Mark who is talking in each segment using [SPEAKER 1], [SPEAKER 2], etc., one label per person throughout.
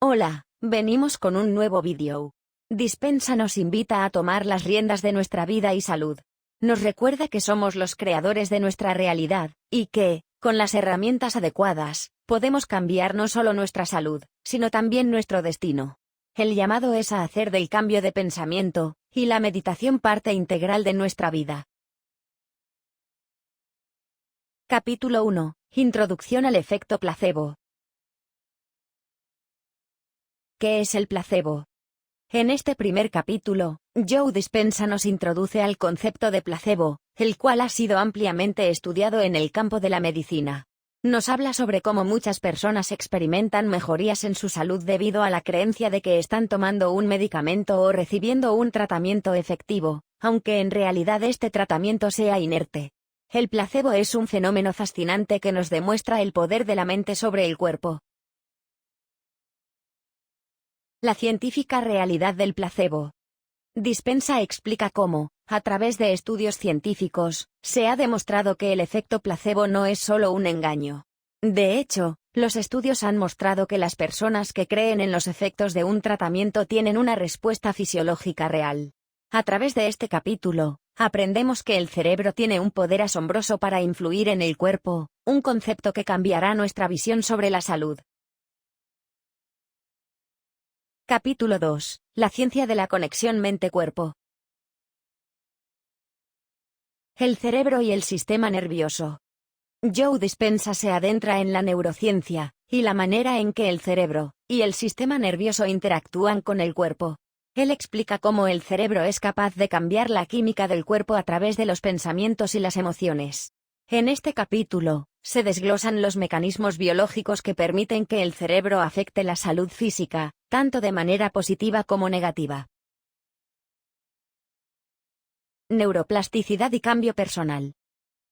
[SPEAKER 1] Hola, venimos con un nuevo vídeo. Dispensa nos invita a tomar las riendas de nuestra vida y salud. Nos recuerda que somos los creadores de nuestra realidad, y que, con las herramientas adecuadas, podemos cambiar no solo nuestra salud, sino también nuestro destino. El llamado es a hacer del cambio de pensamiento, y la meditación parte integral de nuestra vida. Capítulo 1. Introducción al efecto placebo. ¿Qué es el placebo? En este primer capítulo, Joe Dispenza nos introduce al concepto de placebo, el cual ha sido ampliamente estudiado en el campo de la medicina. Nos habla sobre cómo muchas personas experimentan mejorías en su salud debido a la creencia de que están tomando un medicamento o recibiendo un tratamiento efectivo, aunque en realidad este tratamiento sea inerte. El placebo es un fenómeno fascinante que nos demuestra el poder de la mente sobre el cuerpo. La científica realidad del placebo. Dispenza explica cómo, a través de estudios científicos, se ha demostrado que el efecto placebo no es solo un engaño. De hecho, los estudios han mostrado que las personas que creen en los efectos de un tratamiento tienen una respuesta fisiológica real. A través de este capítulo, aprendemos que el cerebro tiene un poder asombroso para influir en el cuerpo, un concepto que cambiará nuestra visión sobre la salud. Capítulo 2. La ciencia de la conexión mente-cuerpo. El cerebro y el sistema nervioso. Joe Dispenza se adentra en la neurociencia, y la manera en que el cerebro y el sistema nervioso interactúan con el cuerpo. Él explica cómo el cerebro es capaz de cambiar la química del cuerpo a través de los pensamientos y las emociones. En este capítulo, se desglosan los mecanismos biológicos que permiten que el cerebro afecte la salud física, tanto de manera positiva como negativa. Neuroplasticidad y cambio personal.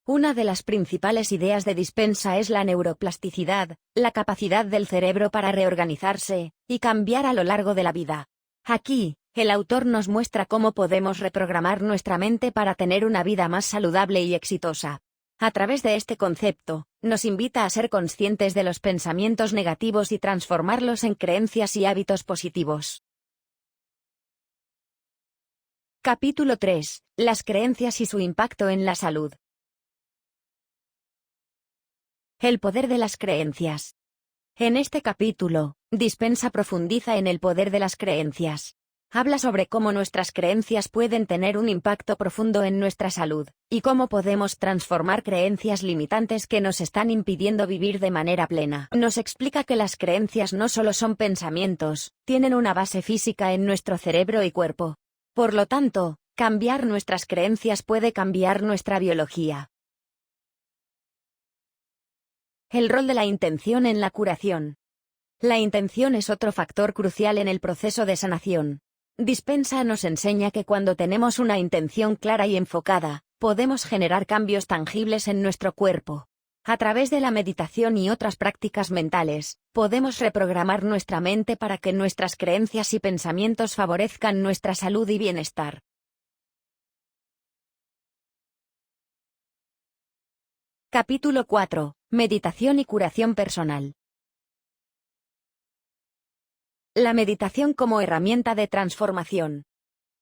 [SPEAKER 1] Una de las principales ideas de Dispenza es la neuroplasticidad, la capacidad del cerebro para reorganizarse y cambiar a lo largo de la vida. Aquí, el autor nos muestra cómo podemos reprogramar nuestra mente para tener una vida más saludable y exitosa. A través de este concepto, nos invita a ser conscientes de los pensamientos negativos y transformarlos en creencias y hábitos positivos. Capítulo 3. Las creencias y su impacto en la salud. El poder de las creencias. En este capítulo, Dispenza profundiza en el poder de las creencias. Habla sobre cómo nuestras creencias pueden tener un impacto profundo en nuestra salud, y cómo podemos transformar creencias limitantes que nos están impidiendo vivir de manera plena. Nos explica que las creencias no solo son pensamientos, tienen una base física en nuestro cerebro y cuerpo. Por lo tanto, cambiar nuestras creencias puede cambiar nuestra biología. El rol de la intención en la curación. La intención es otro factor crucial en el proceso de sanación. Dispenza nos enseña que cuando tenemos una intención clara y enfocada, podemos generar cambios tangibles en nuestro cuerpo. A través de la meditación y otras prácticas mentales, podemos reprogramar nuestra mente para que nuestras creencias y pensamientos favorezcan nuestra salud y bienestar. Capítulo 4. Meditación y curación personal. La meditación como herramienta de transformación.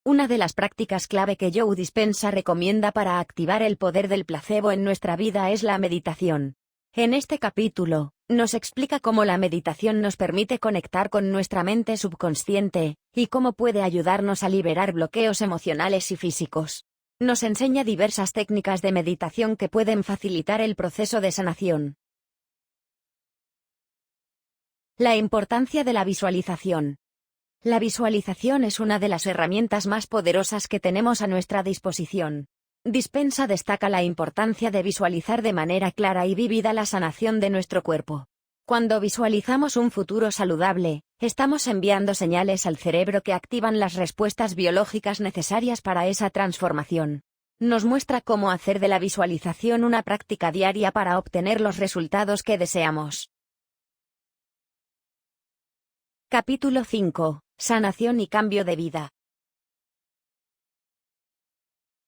[SPEAKER 1] Una de las prácticas clave que Joe Dispenza recomienda para activar el poder del placebo en nuestra vida es la meditación. En este capítulo, nos explica cómo la meditación nos permite conectar con nuestra mente subconsciente, y cómo puede ayudarnos a liberar bloqueos emocionales y físicos. Nos enseña diversas técnicas de meditación que pueden facilitar el proceso de sanación. La importancia de la visualización. La visualización es una de las herramientas más poderosas que tenemos a nuestra disposición. Dispenza destaca la importancia de visualizar de manera clara y vívida la sanación de nuestro cuerpo. Cuando visualizamos un futuro saludable, estamos enviando señales al cerebro que activan las respuestas biológicas necesarias para esa transformación. Nos muestra cómo hacer de la visualización una práctica diaria para obtener los resultados que deseamos. Capítulo 5. Sanación y cambio de vida.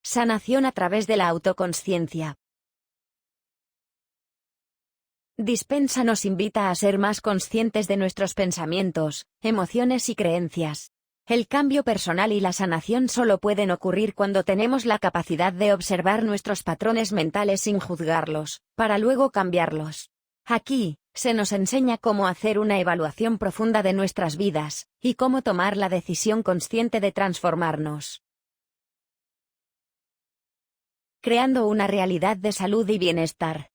[SPEAKER 1] Sanación a través de la autoconsciencia. Dispensa nos invita a ser más conscientes de nuestros pensamientos, emociones y creencias. El cambio personal y la sanación solo pueden ocurrir cuando tenemos la capacidad de observar nuestros patrones mentales sin juzgarlos, para luego cambiarlos. Aquí, se nos enseña cómo hacer una evaluación profunda de nuestras vidas, y cómo tomar la decisión consciente de transformarnos. Creando una realidad de salud y bienestar.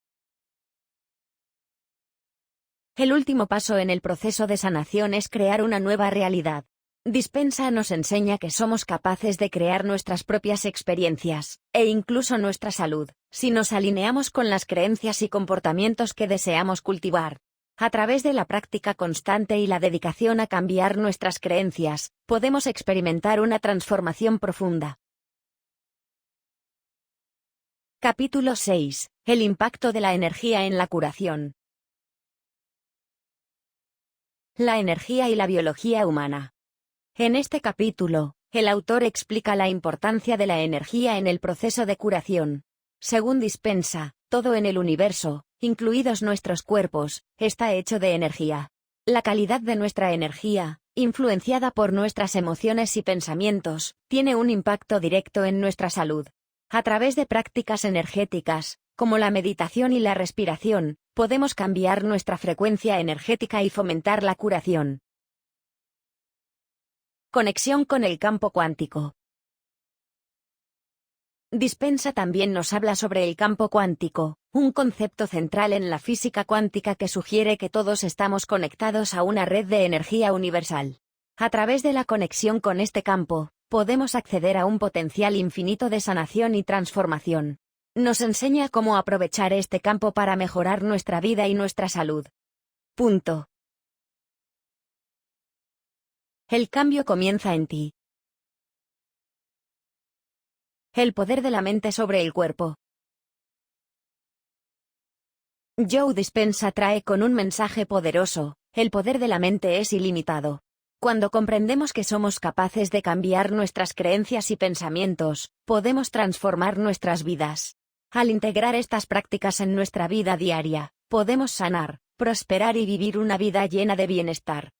[SPEAKER 1] El último paso en el proceso de sanación es crear una nueva realidad. Dispensa nos enseña que somos capaces de crear nuestras propias experiencias, e incluso nuestra salud, si nos alineamos con las creencias y comportamientos que deseamos cultivar. A través de la práctica constante y la dedicación a cambiar nuestras creencias, podemos experimentar una transformación profunda. Capítulo 6. El impacto de la energía en la curación. La energía y la biología humana. En este capítulo, el autor explica la importancia de la energía en el proceso de curación. Según Dispensa, todo en el universo, incluidos nuestros cuerpos, está hecho de energía. La calidad de nuestra energía, influenciada por nuestras emociones y pensamientos, tiene un impacto directo en nuestra salud. A través de prácticas energéticas, como la meditación y la respiración, podemos cambiar nuestra frecuencia energética y fomentar la curación. Conexión con el campo cuántico. Dispensa también nos habla sobre el campo cuántico, un concepto central en la física cuántica que sugiere que todos estamos conectados a una red de energía universal. A través de la conexión con este campo, podemos acceder a un potencial infinito de sanación y transformación. Nos enseña cómo aprovechar este campo para mejorar nuestra vida y nuestra salud. Punto. El cambio comienza en ti. El poder de la mente sobre el cuerpo. Joe Dispensa trae con un mensaje poderoso: el poder de la mente es ilimitado. Cuando comprendemos que somos capaces de cambiar nuestras creencias y pensamientos, podemos transformar nuestras vidas. Al integrar estas prácticas en nuestra vida diaria, podemos sanar, prosperar y vivir una vida llena de bienestar.